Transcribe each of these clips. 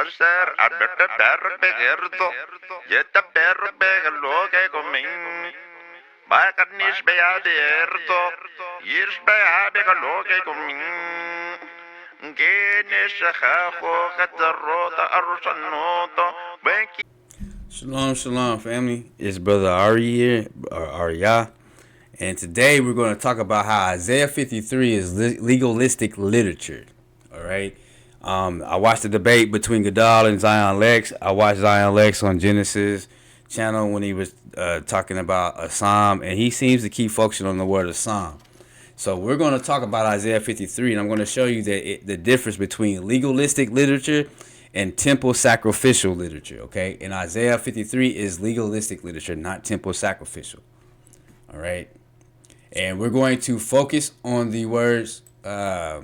Asher adbette perro begerto. Jetta perro begeloge coming. Bakarnish beaderto. Yish beabegeloge coming. Genish haho gatarota arushanoto. Benki. Shalom, shalom, family. It's Brother Ari here, or Arya. And today we're going to talk about how Isaiah 53 is legalistic literature. All right. I watched the debate between Gadal and Zion Lex. I watched Zion Lex on Genesis channel when he was talking about a psalm, and he seems to keep focusing on the word of psalm. So we're going to talk about Isaiah 53, and I'm going to show you the difference between legalistic literature and temple sacrificial literature. Okay, and Isaiah 53 is legalistic literature, not temple sacrificial. All right, and we're going to focus on the words. We're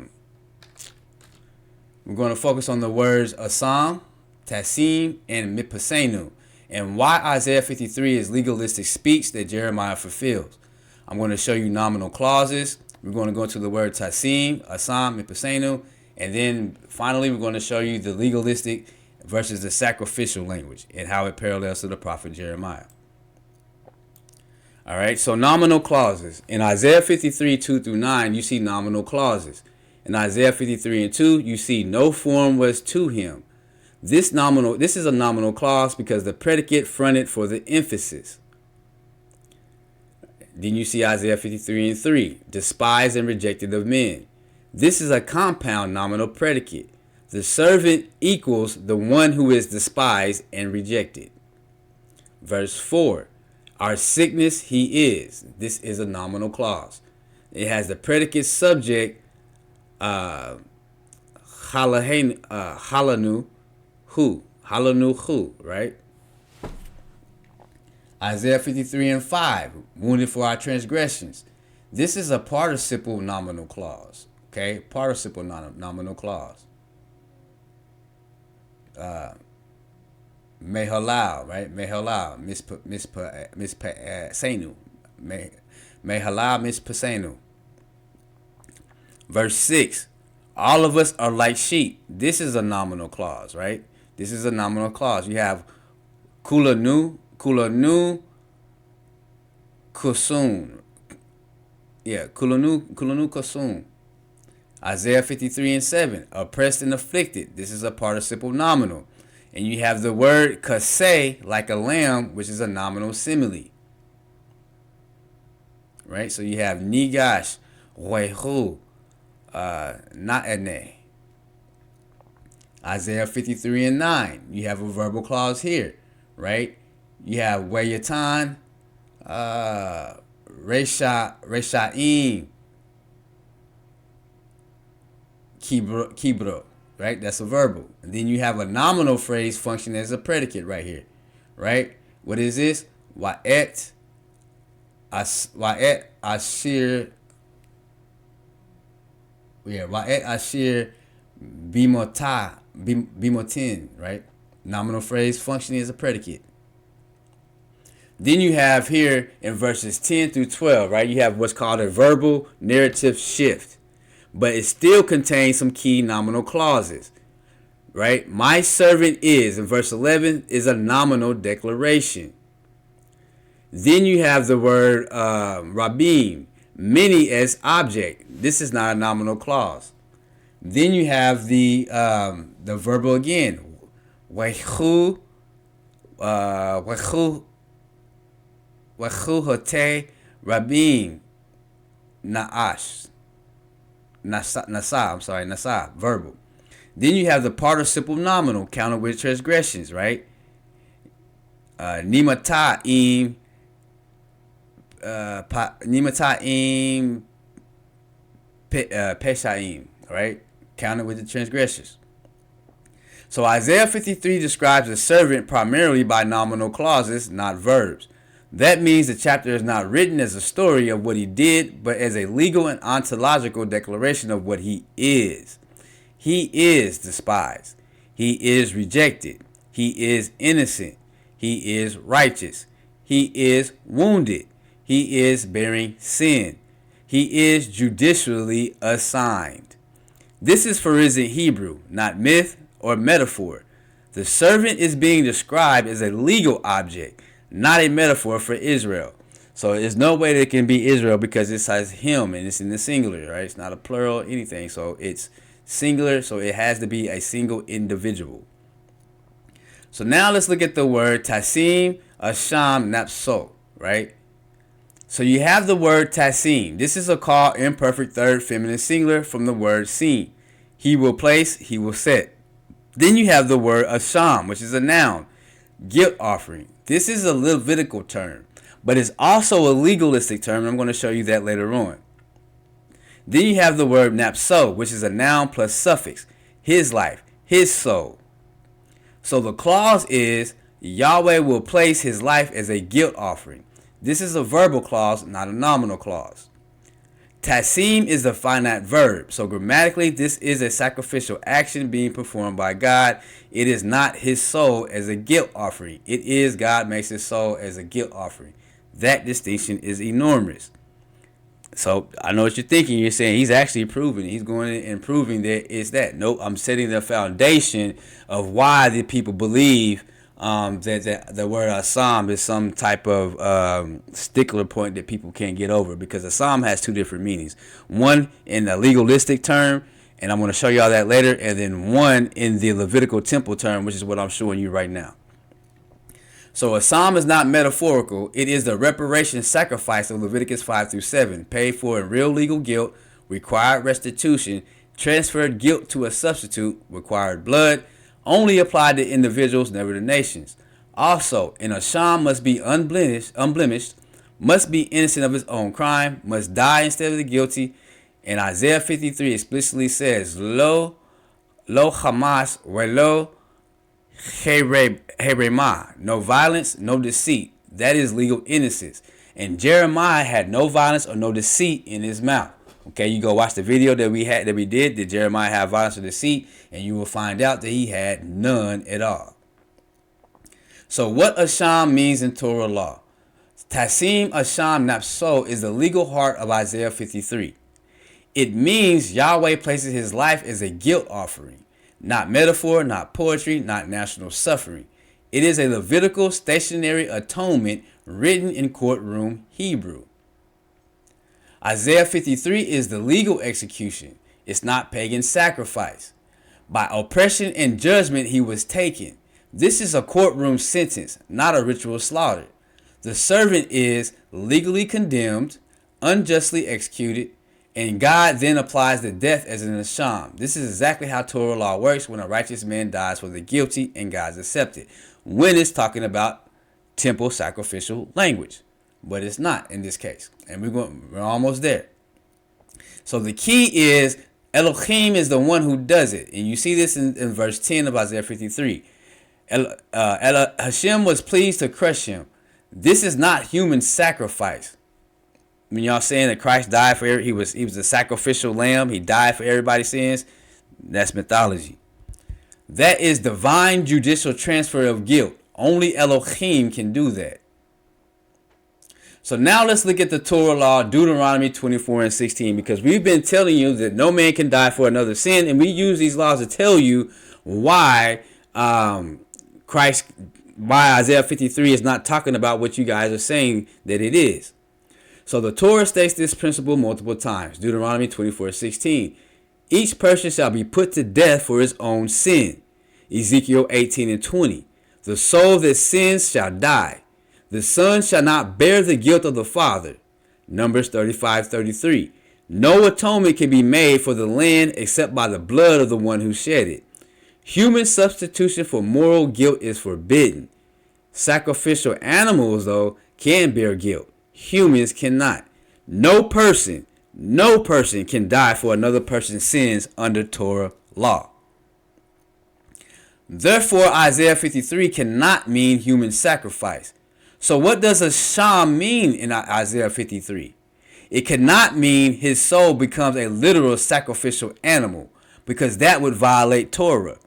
going to focus on the words asam, tasim, and mipasenu, and why Isaiah 53 is legalistic speech that Jeremiah fulfills. I'm going to show you nominal clauses. We're going to go to the word tasim, asam, mipasenu, and then finally we're going to show you the legalistic versus the sacrificial language and how it parallels to the prophet Jeremiah. All right, so nominal clauses. In Isaiah 53, 2 through 9, you see nominal clauses. In Isaiah 53 and 2, you see no form was to him. This is a nominal clause because the predicate fronted for the emphasis. Then you see Isaiah 53 and 3, despised and rejected of men. This is a compound nominal predicate. The servant equals the one who is despised and rejected. Verse 4, our sickness he is. This is a nominal clause. It has the predicate subject halanu hu, right? Isaiah 53 and 5, wounded for our transgressions. This is a participle nominal clause. Okay, participle nominal clause. Mehalal, right? Mehalal, mispasenu. Mehalal, mispasenu. Verse 6, all of us are like sheep. This is a nominal clause, right? This is a nominal clause. You have kulanu, kusun. Yeah, kulanu kusun. Isaiah 53 and 7, oppressed and afflicted. This is a participle nominal. And you have the word kaseh, like a lamb, which is a nominal simile. Right? So you have nigash, wehu, na'ene. Isaiah 53 and 9, you have a verbal clause here, right? You have wayatan, reshaim, kibro, right? That's a verbal. And then you have a nominal phrase functioning as a predicate right here, right? What is this? Wa'et ashir. Yeah, wa'et ashir bimotin, right? Nominal phrase functioning as a predicate. Then you have here in verses 10 through 12, right? You have what's called a verbal narrative shift. But it still contains some key nominal clauses, right? My servant is, in verse 11, is a nominal declaration. Then you have the word rabim, many as object. This is not a nominal clause. Then you have the verbal again, wechu hote rabim na'ash. Nasa, verbal. Then you have the participle nominal, counted with transgressions, right? Nimata'im peshaim, right? Counted with the transgressions. So Isaiah 53 describes the servant primarily by nominal clauses, not verbs. That means the chapter is not written as a story of what he did, but as a legal and ontological declaration of what he is. He is despised. He is rejected. He is innocent. He is righteous. He is wounded. He is bearing sin. He is judicially assigned. This is for is in Hebrew, not myth or metaphor. The servant is being described as a legal object, not a metaphor for Israel. So there's no way that it can be Israel because it says him and it's in the singular, right? It's not a plural anything. So it's singular, so it has to be a single individual. So now let's look at the word tasim, asham, napso, right? So you have the word tasim. This is a call imperfect third feminine singular from the word sim. He will place, he will set. Then you have the word asham, which is a noun, guilt offering. This is a Levitical term, but it's also a legalistic term, and I'm going to show you that later on. Then you have the word napso, which is a noun plus suffix, his life, his soul. So the clause is, Yahweh will place his life as a guilt offering. This is a verbal clause, not a nominal clause. Tasim is the finite verb. So grammatically, this is a sacrificial action being performed by God. It is not his soul as a guilt offering. It is God makes his soul as a guilt offering. That distinction is enormous. So I know what you're thinking. You're saying he's actually proving. He's going and proving that it's that. Nope, I'm setting the foundation of why the people believe that the word Assam is some type of stickler point that people can't get over, because Assam has two different meanings. One in the legalistic term, and I'm going to show y'all that later, and then one in the Levitical temple term, which is what I'm showing you right now. So Assam is not metaphorical. It is the reparation sacrifice of Leviticus 5 through 7, paid for in real legal guilt, required restitution, transferred guilt to a substitute, required blood, only applied to individuals, never to nations. Also, an Asham must be unblemished, must be innocent of his own crime, must die instead of the guilty. And Isaiah 53 explicitly says, Lo Hamas, Welo Heremah, no violence, no deceit. That is legal innocence. And Jeremiah had no violence or no deceit in his mouth. Okay, you go watch the video that we did. Did Jeremiah have violence or deceit? And you will find out that he had none at all. So what Asham means in Torah law? Tasim Asham Napso is the legal heart of Isaiah 53. It means Yahweh places his life as a guilt offering. Not metaphor, not poetry, not national suffering. It is a Levitical stationary atonement written in courtroom Hebrew. Isaiah 53 is the legal execution. It's not pagan sacrifice. By oppression and judgment he was taken. This is a courtroom sentence, not a ritual slaughter. The servant is legally condemned, unjustly executed, and God then applies the death as an asham. This is exactly how Torah law works when a righteous man dies for the guilty and God's accepted. When it's talking about temple sacrificial language. But it's not in this case. And we're almost there. So the key is Elohim is the one who does it. And you see this in verse 10 of Isaiah 53. Hashem was pleased to crush him. This is not human sacrifice. When y'all saying that Christ died for he was a sacrificial lamb, he died for everybody's sins, that's mythology. That is divine judicial transfer of guilt. Only Elohim can do that. So now let's look at the Torah law, Deuteronomy 24 and 16, because we've been telling you that no man can die for another sin, and we use these laws to tell you why why Isaiah 53 is not talking about what you guys are saying that it is. So the Torah states this principle multiple times. Deuteronomy 24:16. Each person shall be put to death for his own sin. Ezekiel 18 and 20. The soul that sins shall die. The son shall not bear the guilt of the father. Numbers 35:33. No atonement can be made for the land except by the blood of the one who shed it. Human substitution for moral guilt is forbidden. Sacrificial animals, though, can bear guilt. Humans cannot. No person can die for another person's sins under Torah law. Therefore, Isaiah 53 cannot mean human sacrifice. So what does Asham mean in Isaiah 53? It cannot mean his soul becomes a literal sacrificial animal, because that would violate Torah.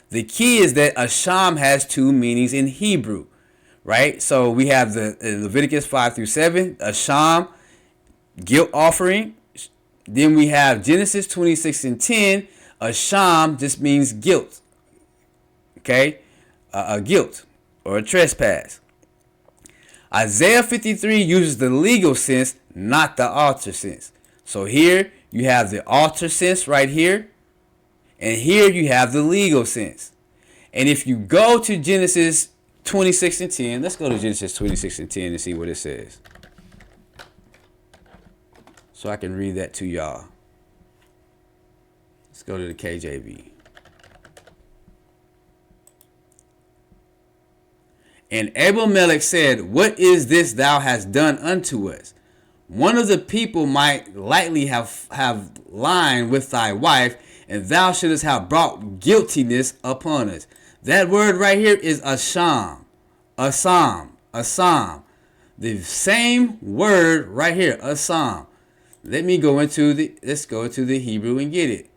The key is that Asham has two meanings in Hebrew, right? So we have the Leviticus 5 through 7, Asham, guilt offering. Then we have Genesis 26 and 10, Asham just means guilt. Okay? a guilt or a trespass. Isaiah 53 uses the legal sense, not the alter sense. So here you have the alter sense right here, and here you have the legal sense. And if you go to Genesis 26 and 10, let's go to Genesis 26 and 10 and see what it says, so I can read that to y'all. Let's go to the KJV. And Abimelech said, "What is this thou hast done unto us? One of the people might lightly have lied with thy wife, and thou shouldest have brought guiltiness upon us." That word right here is asham, asam, asam. The same word right here, asam. Let's go into the Hebrew and get it.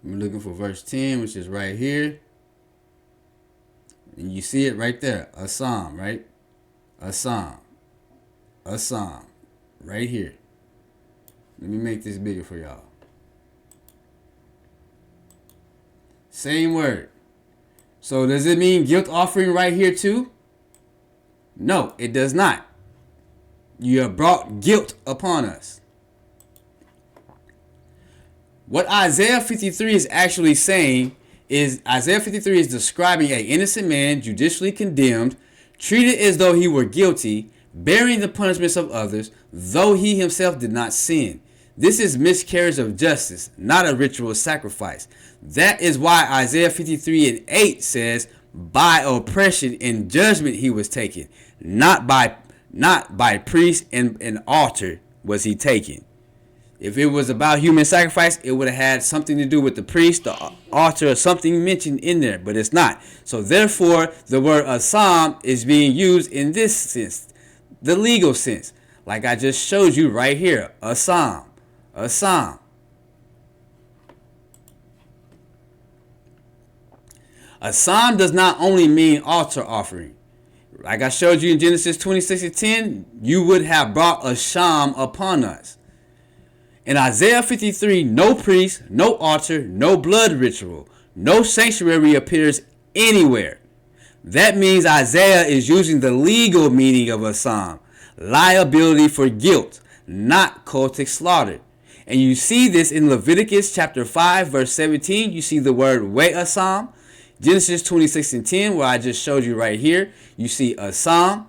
I'm looking for verse 10, which is right here. And you see it right there. Assam, right? Assam. Assam. Right here. Let me make this bigger for y'all. Same word. So does it mean guilt offering right here too? No, it does not. You have brought guilt upon us. What Isaiah 53 is actually saying is Isaiah 53 is describing an innocent man judicially condemned, treated as though he were guilty, bearing the punishments of others, though he himself did not sin. This is miscarriage of justice, not a ritual sacrifice. That is why Isaiah 53 and 8 says, "By oppression and judgment he was taken, not by priest and altar was he taken." If it was about human sacrifice, it would have had something to do with the priest, the altar, or something mentioned in there, but it's not. So therefore, the word assam is being used in this sense, the legal sense, like I just showed you right here, assam, assam. Assam does not only mean altar offering. Like I showed you in Genesis 26 and 10, you would have brought a sham upon us. In Isaiah 53, no priest, no altar, no blood ritual, no sanctuary appears anywhere. That means Isaiah is using the legal meaning of assam, liability for guilt, not cultic slaughter. And you see this in Leviticus chapter 5, verse 17. You see the word we assam. Genesis 26 and 10, where I just showed you right here, you see assam.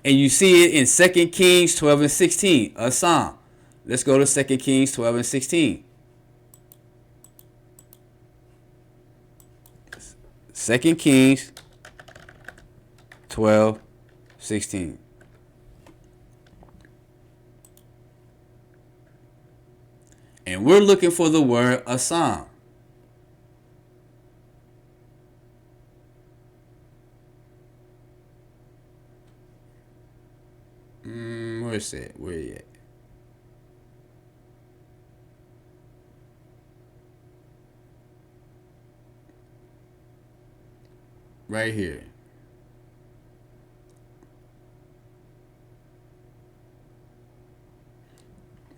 And you see it in 2 Kings 12 and 16, assam. Let's go to 2 Kings 12 and 16. 2 Kings 12, 16. And we're looking for the word assam. Where's it? Where you at? Right here.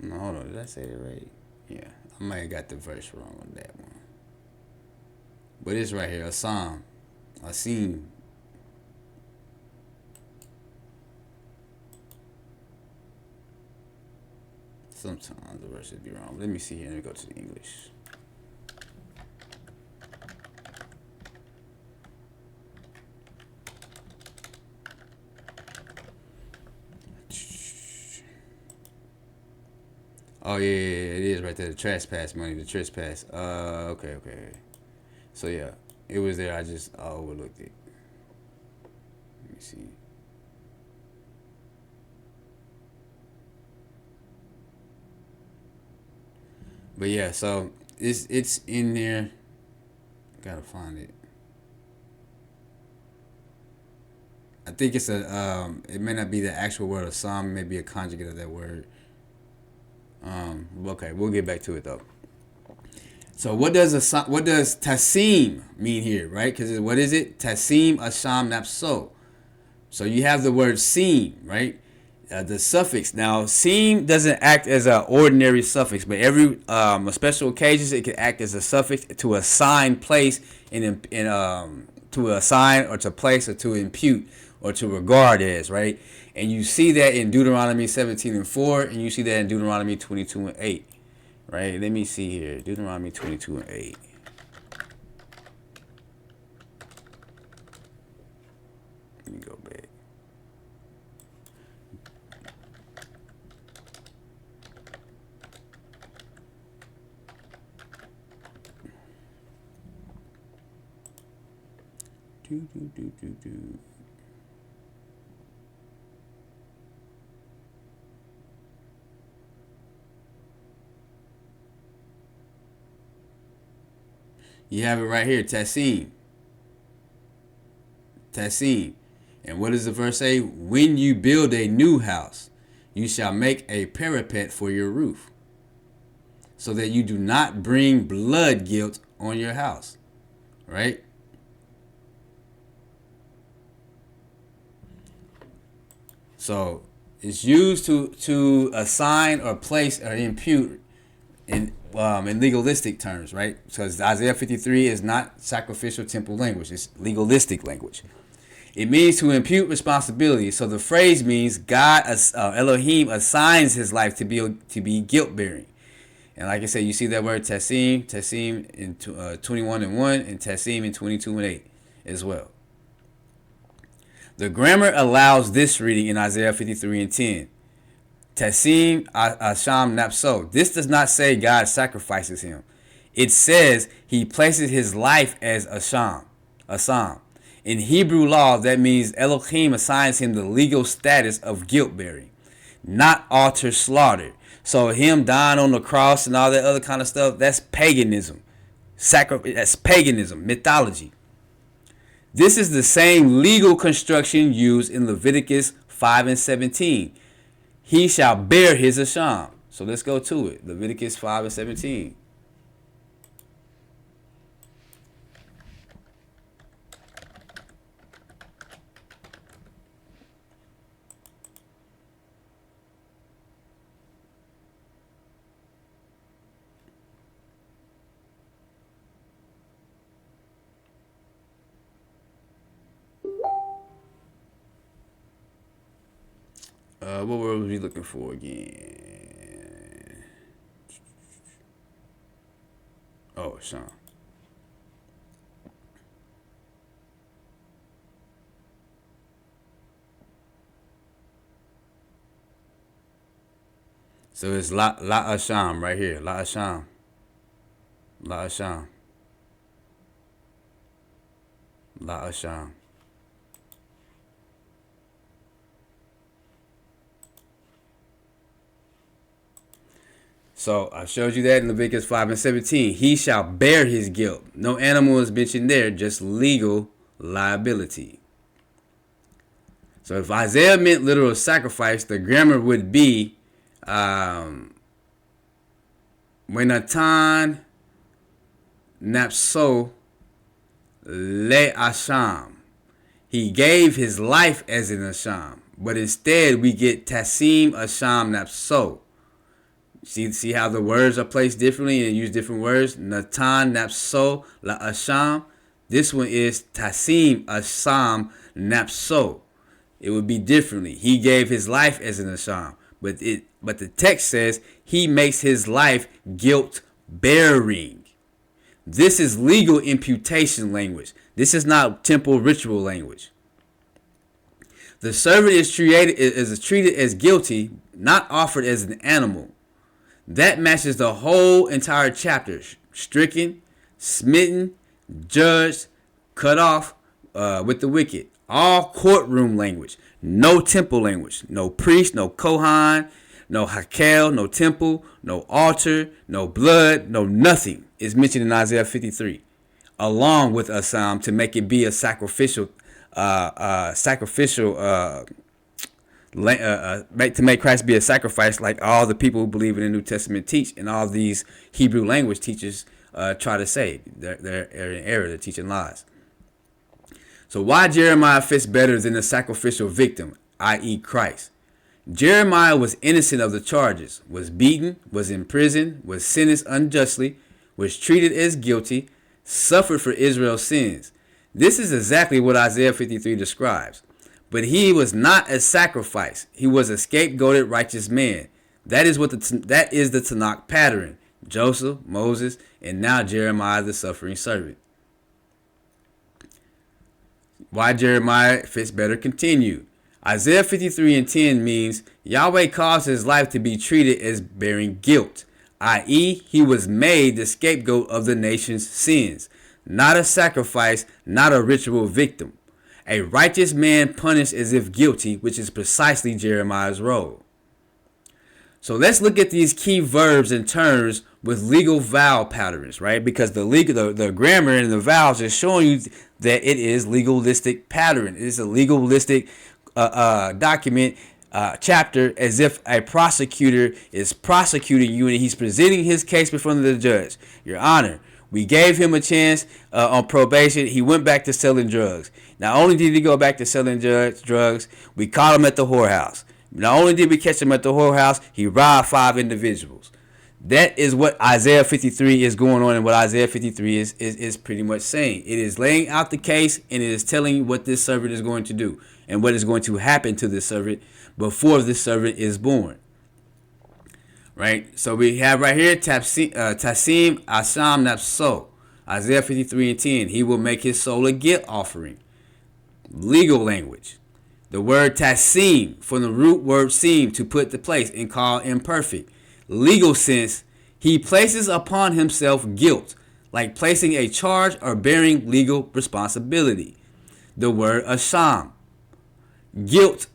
No, hold on. Did I say it right? Yeah. I might have got the verse wrong on that one. But it's right here. A psalm. A scene. Sometimes the verse would be wrong. Let me see here. Let me go to the English. Oh yeah, it is right there. The trespass money, the trespass. Okay. So yeah, it was there. I just overlooked it. Let me see. But yeah, so it's in there. Gotta find it. I think it's a it may not be the actual word of psalm, it may be a conjugate of that word. Okay, we'll get back to it though. So what does tasim mean here, right? Because what is it? Tasim asham napso. So you have the word seem, right? The suffix. Now, seem doesn't act as an ordinary suffix, but every special occasions it can act as a suffix to assign place to assign or to place or to impute or to regard as, right? And you see that in Deuteronomy 17:4, and you see that in Deuteronomy 22:8, right? Let me see here, Deuteronomy 22:8. Let me go back. You have it right here, Tassim. Tassim. And what does the verse say? When you build a new house, you shall make a parapet for your roof, so that you do not bring blood guilt on your house. Right? So it's used to assign or place or impute in legalistic terms, right? Because Isaiah 53 is not sacrificial temple language; it's legalistic language. It means to impute responsibility. So the phrase means God, Elohim, assigns His life to be guilt bearing. And like I said, you see that word tassim in 21:1, and tassim in 22:8 as well. The grammar allows this reading in Isaiah 53:10. Tassim asham napso. This does not say God sacrifices him. It says he places his life as asham. In Hebrew law, that means Elohim assigns him the legal status of guilt bearing, not altar slaughter. So him dying on the cross and all that other kind of stuff, that's paganism. That's paganism, mythology. This is the same legal construction used in Leviticus 5:17. He shall bear his asham. So let's go to it. Leviticus 5:17. What word was we looking for again? Oh, Sean. So it's la asham right here. La asham. La asham. La asham. So I showed you that in Leviticus 5:17. He shall bear his guilt. No animal is mentioned there, just legal liability. So if Isaiah meant literal sacrifice, the grammar would be Wenatan napso le asham. He gave his life as an asham, but instead we get tasim asham napso. See how the words are placed differently and use different words? Natan napso la asham. This one is tasim asham napso. It would be differently. He gave his life as an asham, but the text says he makes his life guilt bearing. This is legal imputation language. This is not temple ritual language. The servant is treated as guilty, not offered as an animal. That matches the whole entire chapter. Stricken, smitten, judged, cut off with the wicked. All courtroom language. No temple language. No priest, no Kohan, no Hakel, no temple, no altar, no blood, no nothing is mentioned in Isaiah 53. Along with a psalm to make it be a sacrificial to make Christ be a sacrifice, like all the people who believe in the New Testament teach, and all these Hebrew language teachers try to say. They're in error. They're teaching lies. So why Jeremiah fits better than the sacrificial victim, i.e. Christ? Jeremiah was innocent of the charges, was beaten, was imprisoned, was sentenced unjustly, was treated as guilty, suffered for Israel's sins. This is exactly what Isaiah 53 describes. But he was not a sacrifice. He was a scapegoated righteous man. That is the Tanakh pattern. Joseph, Moses, and now Jeremiah, the suffering servant. Why Jeremiah fits better continued. Isaiah 53:10 means Yahweh caused his life to be treated as bearing guilt, i.e., he was made the scapegoat of the nation's sins, not a sacrifice, not a ritual victim. A righteous man punished as if guilty, which is precisely Jeremiah's role. So let's look at these key verbs and terms with legal vowel patterns, right? Because the grammar and the vowels is showing you that it is legalistic pattern. It is a legalistic document, chapter, as if a prosecutor is prosecuting you and he's presenting his case before the judge. Your Honor, we gave him a chance on probation. He went back to selling drugs. Not only did he go back to selling drugs, we caught him at the whorehouse. Not only did we catch him at the whorehouse, he robbed 5 individuals. That is what Isaiah 53 is going on, and what Isaiah 53 is pretty much saying. It is laying out the case, and it is telling you what this servant is going to do and what is going to happen to this servant before this servant is born. Right? So we have right here, Tasim Asham Nafso, Isaiah 53:10. He will make his soul a guilt offering. Legal language. The word tasim, from the root word seem, to put to place, and call imperfect. Legal sense, he places upon himself guilt, like placing a charge or bearing legal responsibility. The word asham, guilt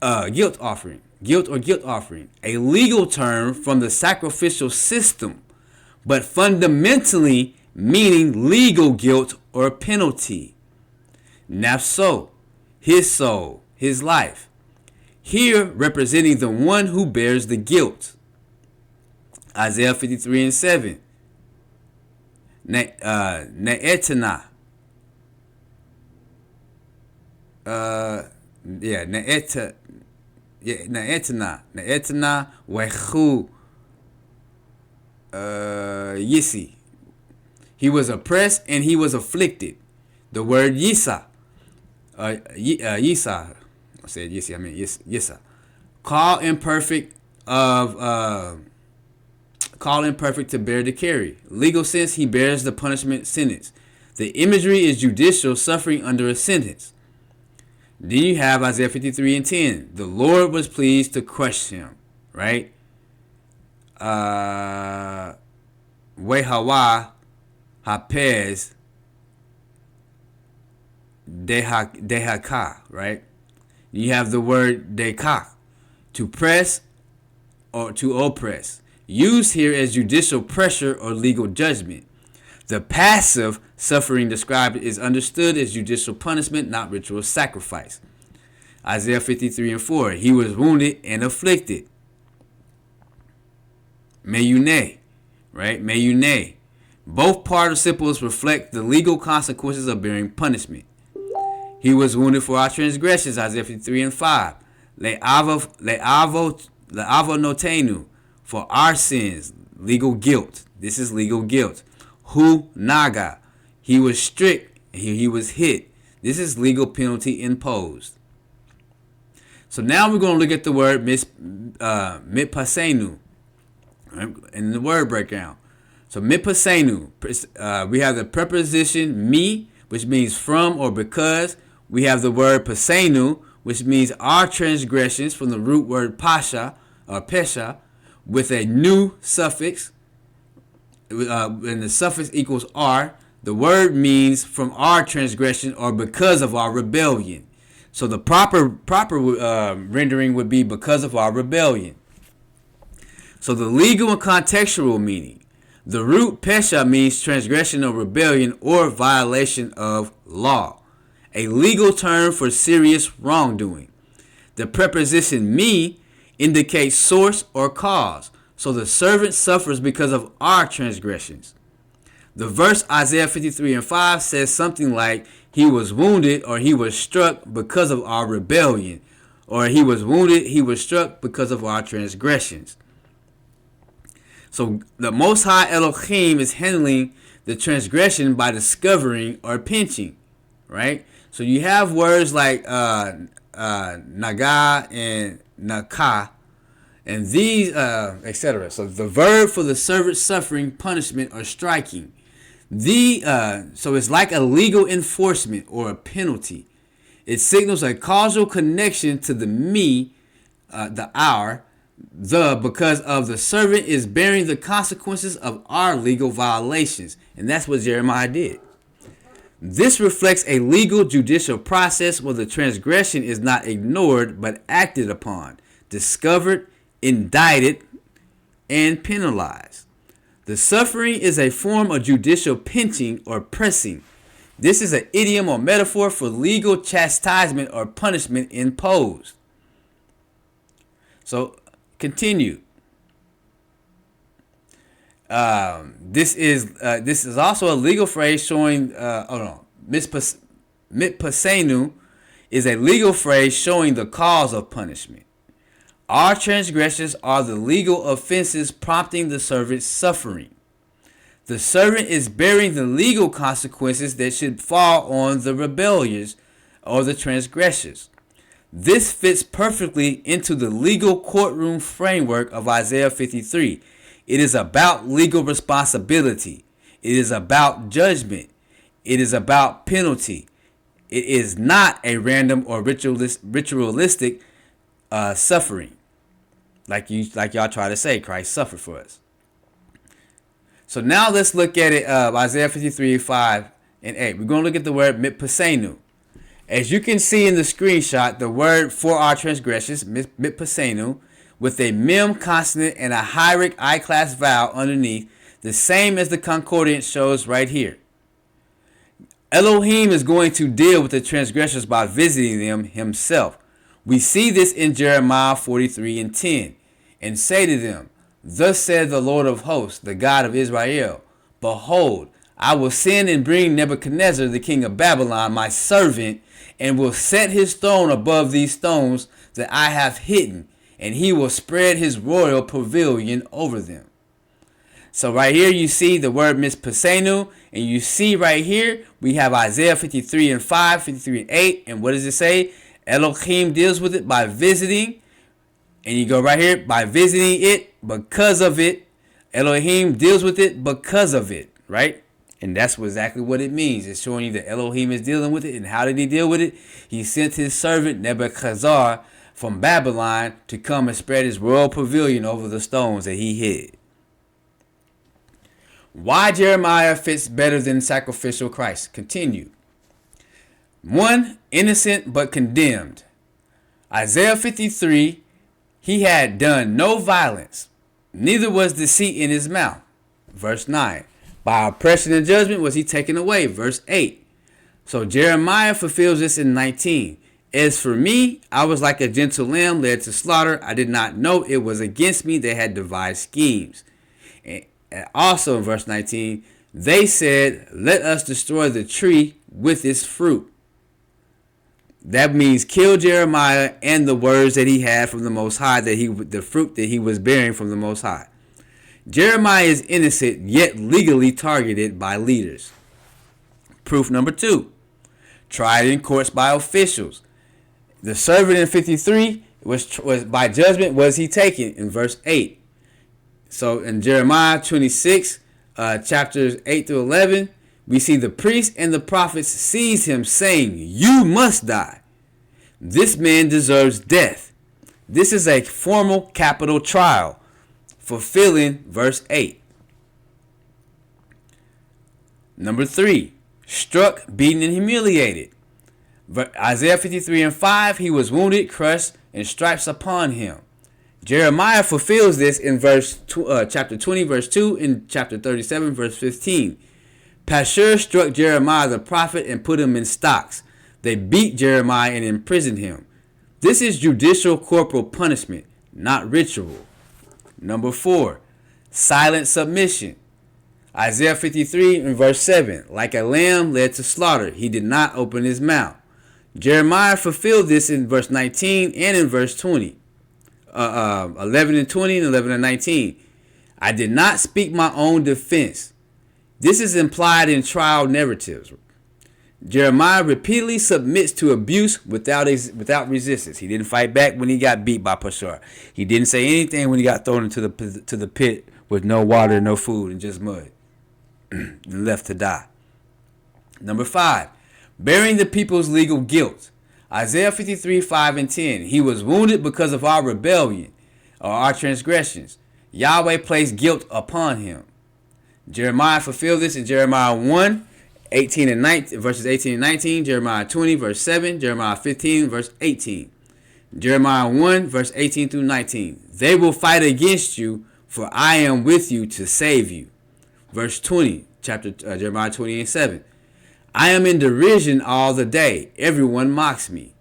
offering, guilt or guilt offering, a legal term from the sacrificial system, but fundamentally meaning legal guilt or penalty. Nafso, his soul, his life. Here representing the one who bears the guilt. Isaiah 53:7. Ne'etana. Ne'etana wechu yisi. He was oppressed and he was afflicted. The word yisa. Yisa. I said yisi, I mean yisa. Call imperfect to bear to carry. Legal sense, he bears the punishment sentence. The imagery is judicial, suffering under a sentence. Then you have Isaiah 53:10. The Lord was pleased to crush him. Right? Wehawa hapez dehaka. Right? You have the word deka, to press or to oppress, used here as judicial pressure or legal judgment. The passive suffering described is understood as judicial punishment, not ritual sacrifice. Isaiah 53:4. He was wounded and afflicted. Meyune, right? Meyune. Both participles reflect the legal consequences of bearing punishment. He was wounded for our transgressions. Isaiah 53:5. Le'avo notenu, for our sins. Legal guilt. This is legal guilt. Hu naga, he was strict, he was hit. This is legal penalty imposed. So now we're going to look at the word mitpasenu in the word breakdown. So mitpasenu, we have the preposition mi, which means from or because. We have the word pasenu, which means our transgressions, from the root word pasha or pesha, with a new suffix. And the suffix equals our. The word means from our transgression or because of our rebellion. So the proper rendering would be because of our rebellion. So the legal and contextual meaning. The root pesha means transgression or rebellion or violation of law, a legal term for serious wrongdoing. The preposition mi indicates source or cause. So the servant suffers because of our transgressions. The verse Isaiah 53:5 says something like, he was wounded or he was struck because of our rebellion, or he was wounded, he was struck because of our transgressions. So the Most High Elohim is handling the transgression by discovering or pinching, right? So you have words like naga and naka, and these, etc. So the verb for the servant suffering punishment or striking. So it's like a legal enforcement or a penalty. It signals a causal connection to the me, the our, because of the servant is bearing the consequences of our legal violations. And that's what Jeremiah did. This reflects a legal judicial process where the transgression is not ignored but acted upon, discovered, indicted, and penalized. The suffering is a form of judicial pinching or pressing. This is an idiom or metaphor for legal chastisement or punishment imposed. So, continue. This is also a legal phrase showing. Mitpasenu is a legal phrase showing the cause of punishment. Our transgressions are the legal offenses prompting the servant's suffering. The servant is bearing the legal consequences that should fall on the rebellious or the transgressors. This fits perfectly into the legal courtroom framework of Isaiah 53. It is about legal responsibility. It is about judgment. It is about penalty. It is not a random or ritualistic suffering. Like y'all try to say, Christ suffered for us. So now let's look at it, Isaiah 53, 5 and 8. We're going to look at the word mitpasenu. As you can see in the screenshot, the word for our transgressions, mitpasenu, with a mem consonant and a hierarch I-class vowel underneath, the same as the concordance shows right here. Elohim is going to deal with the transgressors by visiting them himself. We see this in Jeremiah 43 and 10. And say to them, thus said the Lord of hosts, the God of Israel, behold, I will send and bring Nebuchadnezzar, the king of Babylon, my servant, and will set his throne above these stones that I have hidden, and he will spread his royal pavilion over them. So right here you see the word mispasenu, and you see right here we have Isaiah 53 and 5, 53 and 8, and what does it say? Elohim deals with it by visiting. And you go right here, by visiting it because of it. Elohim deals with it because of it, right? And that's exactly what it means. It's showing you that Elohim is dealing with it. And how did he deal with it? He sent his servant Nebuchadnezzar from Babylon to come and spread his royal pavilion over the stones that he hid. Why Jeremiah fits better than sacrificial Christ? Continue. 1. Innocent but condemned. Isaiah 53. He had done no violence, neither was deceit in his mouth. Verse 9. By oppression and judgment was he taken away. Verse 8. So Jeremiah fulfills this in 19. As for me, I was like a gentle lamb led to slaughter. I did not know it was against me they had devised schemes. And also in verse 19, they said, let us destroy the tree with its fruit. That means kill Jeremiah and the words that he had from the Most High, the fruit that he was bearing from the Most High. Jeremiah is innocent, yet legally targeted by leaders. Proof number 2. Tried in courts by officials. The servant in 53 was by judgment was he taken in verse 8. So in Jeremiah 26, chapters 8 through 11, we see the priests and the prophets seize him, saying, you must die. This man deserves death. This is a formal capital trial, fulfilling verse 8. Number 3, struck, beaten, and humiliated. Isaiah 53 and 5, he was wounded, crushed, and stripes upon him. Jeremiah fulfills this in chapter 20, verse 2, and chapter 37, verse 15. Pashur struck Jeremiah the prophet and put him in stocks. They beat Jeremiah and imprisoned him. This is judicial corporal punishment, not ritual. Number 4, silent submission. Isaiah 53 and verse 7. Like a lamb led to slaughter, he did not open his mouth. Jeremiah fulfilled this in verse 19 and in verse 20. 11 and 20 and 11 and 19. I did not speak my own defense. This is implied in trial narratives. Jeremiah repeatedly submits to abuse without resistance. He didn't fight back when he got beat by Pashur. He didn't say anything when he got thrown into the pit with no water, no food, and just mud, and left to die. Number 5, bearing the people's legal guilt. Isaiah 53, 5 and 10. He was wounded because of our rebellion or our transgressions. Yahweh placed guilt upon him. Jeremiah fulfilled this in Jeremiah 1, 18 and 19, verses 18 and 19, Jeremiah 20, verse 7, Jeremiah 15, verse 18. Jeremiah 1, verse 18 through 19. They will fight against you, for I am with you to save you. Verse 20, Jeremiah 20 and 7. I am in derision all the day. Everyone mocks me.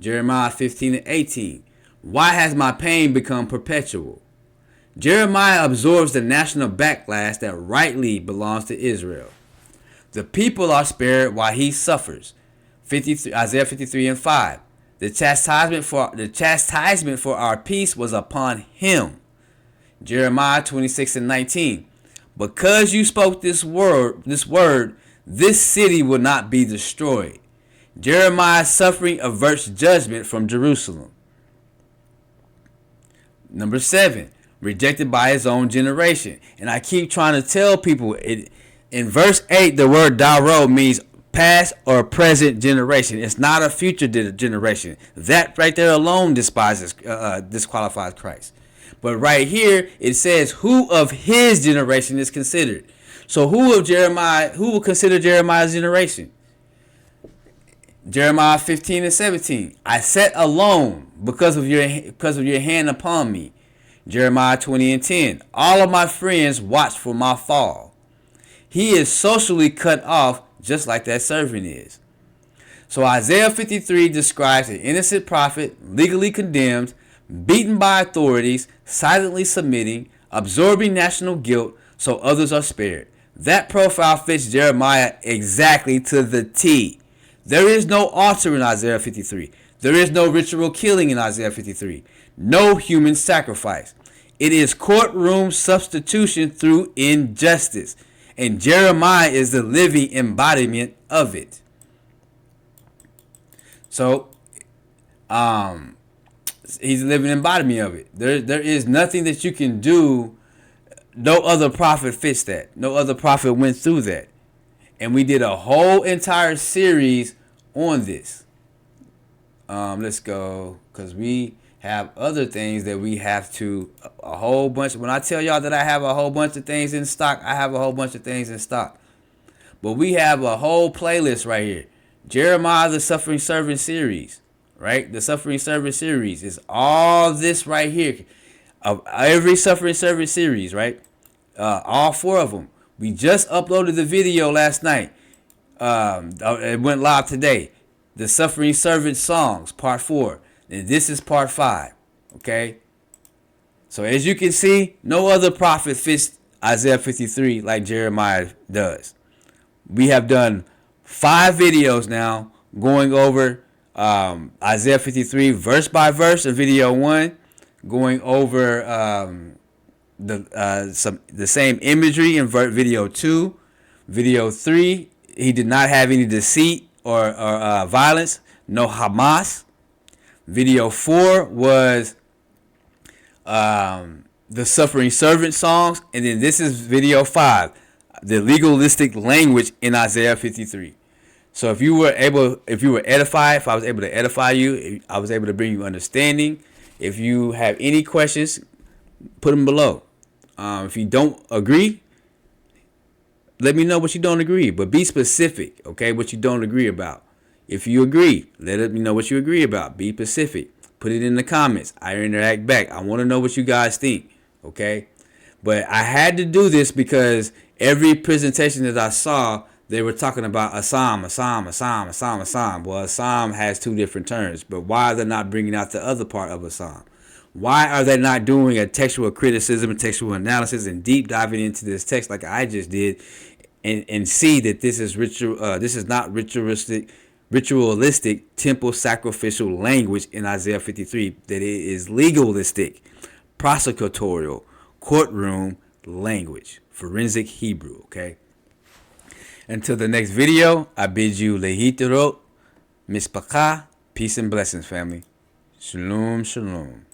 Jeremiah 15 and 18. Why has my pain become perpetual? Jeremiah absorbs the national backlash that rightly belongs to Israel. The people are spared while he suffers. Isaiah 53 and 5. The chastisement for our peace was upon him. Jeremiah 26 and 19. Because you spoke this word, this city will not be destroyed. Jeremiah's suffering averts judgment from Jerusalem. Number 7, rejected by his own generation. And I keep trying to tell people, in verse 8, the word daro means past or present generation. It's not a future generation. That right there alone disqualifies Christ. But right here, it says who of his generation is considered. So who will consider Jeremiah's generation? Jeremiah 15 and 17. I sat alone because of your hand upon me. Jeremiah 20 and 10. All of my friends watched for my fall. He is socially cut off just like that servant is. So Isaiah 53 describes an innocent prophet, legally condemned, beaten by authorities, silently submitting, absorbing national guilt so others are spared. That profile fits Jeremiah exactly to the T. There is no altar in Isaiah 53. There is no ritual killing in Isaiah 53. No human sacrifice. It is courtroom substitution through injustice. And Jeremiah is the living embodiment of it. So, he's a living embodiment of it. There is nothing that you can do. No other prophet fits that. No other prophet went through that. And we did a whole entire series on this. Let's go, because we have other things that we have to, a whole bunch. When I tell y'all that I have a whole bunch of things in stock, I have a whole bunch of things in stock. But we have a whole playlist right here. Jeremiah the Suffering Servant series, right? The Suffering Servant series is all this right here. Of every Suffering Servant series, right? All 4 of them. We just uploaded the video last night. It went live today. The Suffering Servant songs, part 4. And this is part 5. Okay? So as you can see, no other prophet fits Isaiah 53 like Jeremiah does. We have done 5 videos now going over Isaiah 53 verse by verse in video 1, going over the same imagery in video 2. Video 3, he did not have any deceit or violence, no Hamas. Video 4 was the Suffering Servant songs, and then this is video 5, the legalistic language in Isaiah 53. So if you were edified, if I was able to edify you, if I was able to bring you understanding. If you have any questions, put them below. If you don't agree, let me know what you don't agree, but be specific, okay, what you don't agree about. If you agree, let me know what you agree about. Be specific. Put it in the comments. I interact back. I want to know what you guys think, okay? But I had to do this because every presentation that I saw, they were talking about a psalm. Well, a psalm has 2 different terms, but why are they not bringing out the other part of a psalm? Why are they not doing a textual criticism, textual analysis, and deep diving into this text like I just did, and see that this is this is not ritualistic temple sacrificial language in Isaiah 53. That it is legalistic, prosecutorial, courtroom language, forensic Hebrew. Okay. Until the next video, I bid you lehitirot, mispaka, peace and blessings, family. Shalom, shalom.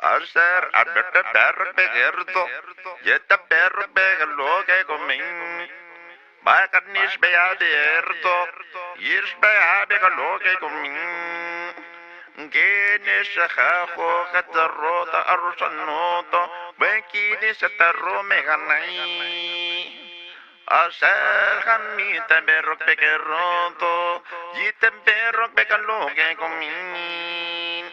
Arser abete per begerto, yete per begelo che comin. Bacarnis beaderto, yirs beabegelo che comin. Genis chafo catarrota arusanoto, benkini setarro meganai. Asher hamita berro begeronto, yitem berro begelo che comin.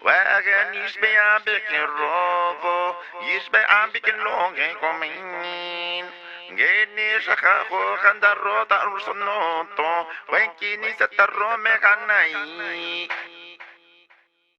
Wagen is be a big rovo, is be a big long coming. Genis a cajo and the rota rusonoto, when kinis at the rome canai.